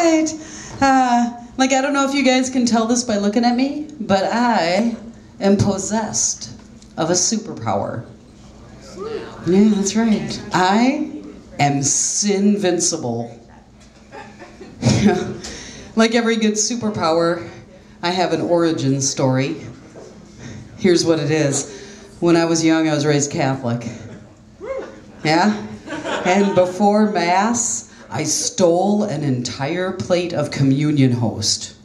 right. Like, I don't know if you guys can tell this by looking at me, but I am possessed of a superpower. Yeah, that's right. I am sin-vincible. Like every good superpower, I have an origin story. Here's what it is. When I was young, I was raised Catholic. Yeah? And before Mass, I stole an entire plate of communion host.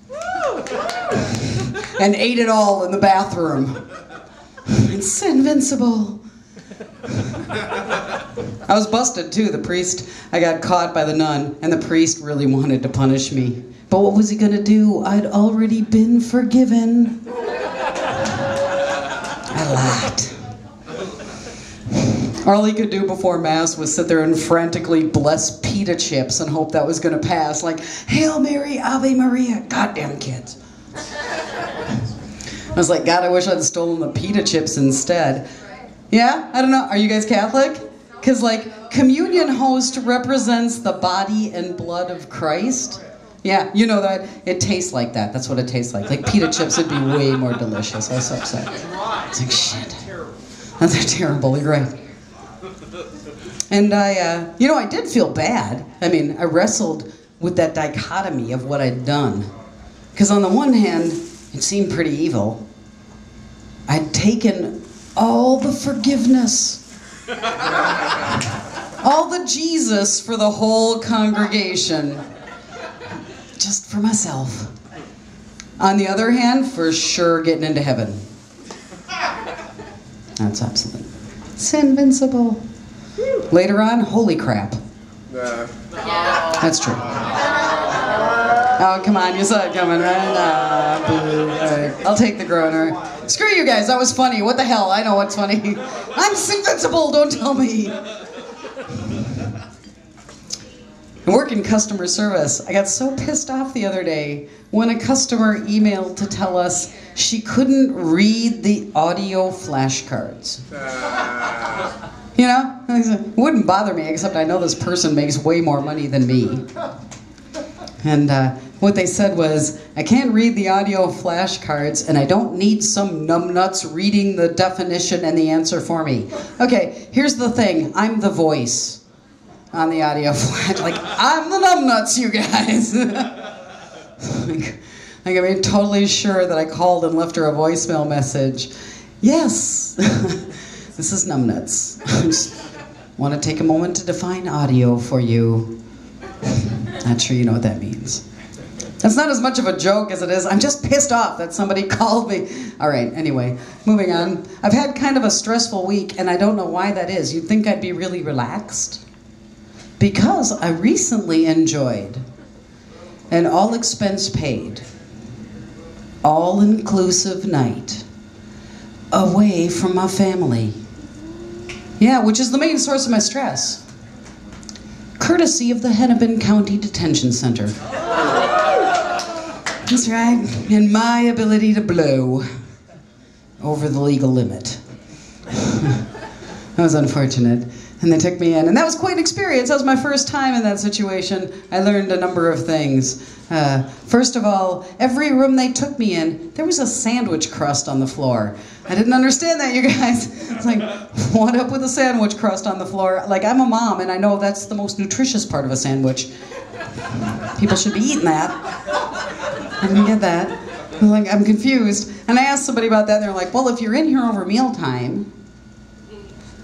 And ate it all in the bathroom. It's invincible. I was busted too, I got caught by the nun, and the priest really wanted to punish me. But what was he gonna do? I'd already been forgiven. I lied. All he could do before Mass was sit there and frantically bless pita chips and hope that was gonna pass, like, Hail Mary, Ave Maria, goddamn kids. I was like, God, I wish I'd stolen the pita chips instead. Yeah? I don't know. Are you guys Catholic? Because, like, communion host represents the body and blood of Christ. Yeah, you know that. It tastes like that. That's what it tastes like. Like, pita chips would be way more delicious. I was so upset. It's like, shit. They're terrible. You're right. And I did feel bad. I mean, I wrestled with that dichotomy of what I'd done. Because on the one hand, it seemed pretty evil. I'd taken all the forgiveness, all the Jesus for the whole congregation, just for myself. On the other hand, for sure getting into heaven. That's absolute. It's invincible. Later on, holy crap. That's true. Oh, come on, you saw it coming, right? Boo. Right. I'll take the groaner. Screw you guys, that was funny. What the hell? I know what's funny. I'm invincible, don't tell me. I work in customer service. I got so pissed off the other day when a customer emailed to tell us she couldn't read the audio flashcards. You know? It wouldn't bother me, except I know this person makes way more money than me. And what they said was, I can't read the audio flashcards, and I don't need some numbnuts reading the definition and the answer for me. Okay, here's the thing. I'm the voice on the audio flash. Like, I'm the numbnuts, you guys. Like, I mean, totally sure that I called and left her a voicemail message. Yes, this is numbnuts. I just want to take a moment to define audio for you. Not sure you know what that means. That's not as much of a joke as it is. I'm just pissed off that somebody called me. All right, anyway, moving on. I've had kind of a stressful week, and I don't know why that is. You'd think I'd be really relaxed. Because I recently enjoyed an all-expense-paid, all-inclusive night away from my family. Yeah, which is the main source of my stress. Courtesy of the Hennepin County Detention Center. That's right, and my ability to blow over the legal limit. That was unfortunate. And they took me in, and that was quite an experience. That was my first time in that situation. I learned a number of things. First of all, every room they took me in, there was a sandwich crust on the floor. I didn't understand that, you guys. It's like, what up with a sandwich crust on the floor? Like, I'm a mom, and I know that's the most nutritious part of a sandwich. People should be eating that. I didn't get that. I'm confused. And I asked somebody about that, and they're like, well, if you're in here over mealtime,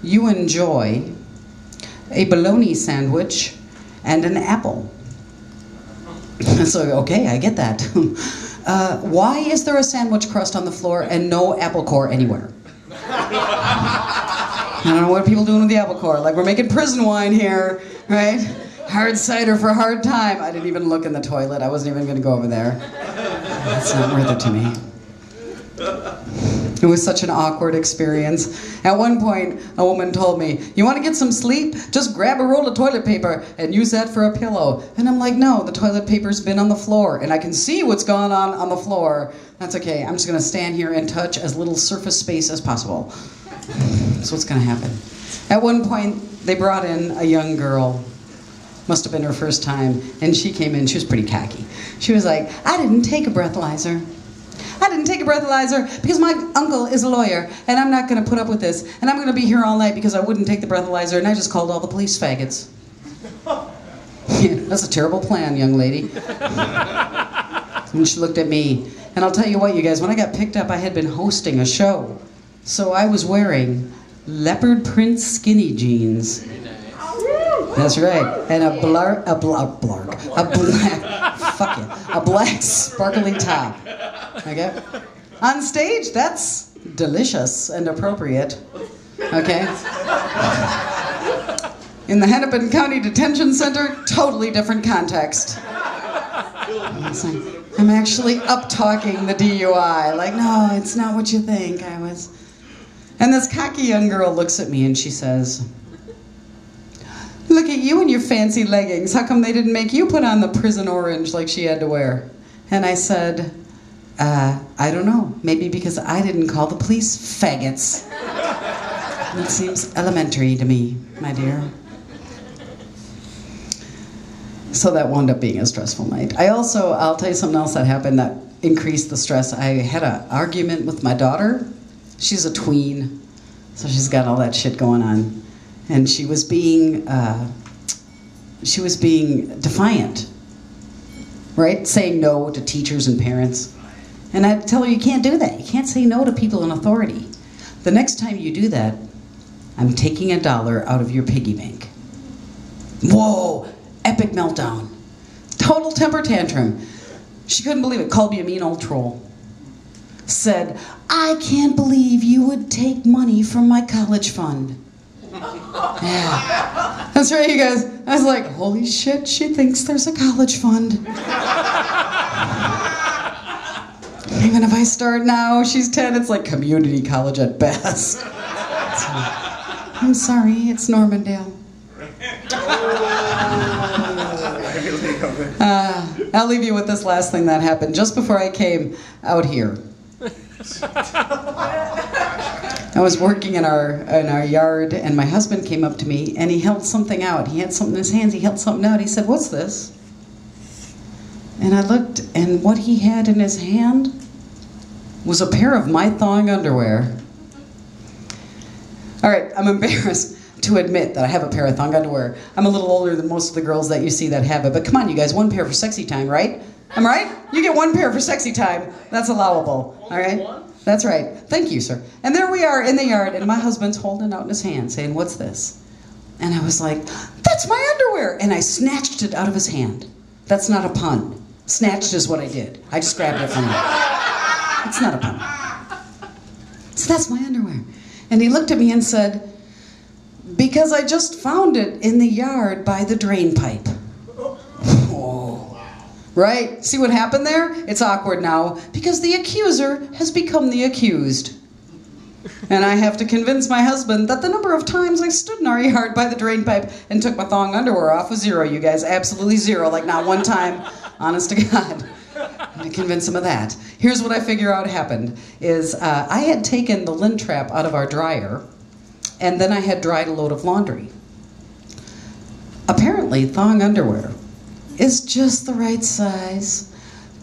you enjoy a bologna sandwich and an apple. So, okay, I get that. Why is there a sandwich crust on the floor and no apple core anywhere? I don't know what people doing with the apple core. Like, we're making prison wine here, right? Hard cider for a hard time. I didn't even look in the toilet. I wasn't even going to go over there. That's not worth it to me. It was such an awkward experience. At one point, a woman told me, you want to get some sleep? Just grab a roll of toilet paper and use that for a pillow. And I'm like, no, the toilet paper's been on the floor, and I can see what's going on the floor. That's okay. I'm just going to stand here and touch as little surface space as possible. That's what's going to happen. At one point, they brought in a young girl. Must have been her first time. And she came in, she was pretty cocky. She was like, I didn't take a breathalyzer. I didn't take a breathalyzer because my uncle is a lawyer and I'm not going to put up with this. And I'm going to be here all night because I wouldn't take the breathalyzer and I just called all the police faggots. That's a terrible plan, young lady. And she looked at me. And I'll tell you what, you guys, when I got picked up, I had been hosting a show. So I was wearing leopard print skinny jeans. That's right. And a black sparkly top. Okay? On stage, that's delicious and appropriate. Okay? In the Hennepin County Detention Center, totally different context. I'm actually up-talking the DUI. Like, no, it's not what you think I was. And this cocky young girl looks at me and she says, look at you and your fancy leggings. How come they didn't make you put on the prison orange like she had to wear? And I said, I don't know. Maybe because I didn't call the police faggots. It seems elementary to me, my dear. So that wound up being a stressful night. I'll tell you something else that happened that increased the stress. I had an argument with my daughter. She's a tween, so she's got all that shit going on. And she was being defiant, right? Saying no to teachers and parents. And I tell her, you can't do that. You can't say no to people in authority. The next time you do that, I'm taking $1 out of your piggy bank. Whoa, epic meltdown. Total temper tantrum. She couldn't believe it, called me a mean old troll. Said, I can't believe you would take money from my college fund. Yeah. That's right, you guys. I was like, holy shit, she thinks there's a college fund. Even if I start now, she's 10, it's like community college at best. So, I'm sorry, it's Normandale. I'll leave you with this last thing that happened just before I came out here. I was working in our yard, and my husband came up to me, and he held something out. He had something in his hands. He held something out. He said, what's this? And I looked, and what he had in his hand was a pair of my thong underwear. All right, I'm embarrassed to admit that I have a pair of thong underwear. I'm a little older than most of the girls that you see that have it, but come on, you guys, one pair for sexy time, right? Am I right? You get one pair for sexy time. That's allowable, all right? That's right. Thank you, sir. And there we are in the yard, and my husband's holding out in his hand, saying, what's this? And I was like, that's my underwear! And I snatched it out of his hand. That's not a pun. Snatched is what I did. I just grabbed it from him. It's not a pun. So that's my underwear. And he looked at me and said, because I just found it in the yard by the drain pipe. Oh. Right? See what happened there? It's awkward now because the accuser has become the accused. And I have to convince my husband that the number of times I stood in our yard by the drain pipe and took my thong underwear off was 0, you guys. Absolutely 0. Like not one time. Honest to God. I'm going to convince him of that. Here's what I figure out happened is I had taken the lint trap out of our dryer, and then I had dried a load of laundry. Apparently, thong underwear is just the right size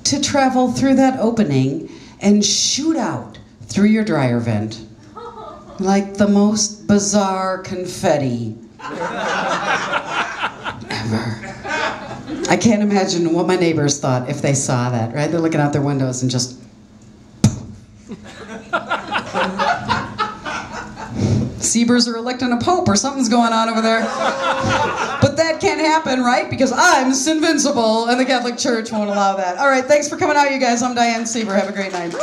to travel through that opening and shoot out through your dryer vent like the most bizarre confetti ever. I can't imagine what my neighbors thought if they saw that, right? They're looking out their windows and just... Siebers are electing a pope or something's going on over there. But that can't happen, right? Because I'm invincible and the Catholic Church won't allow that. All right, thanks for coming out, you guys. I'm Diane Sieber. Have a great night.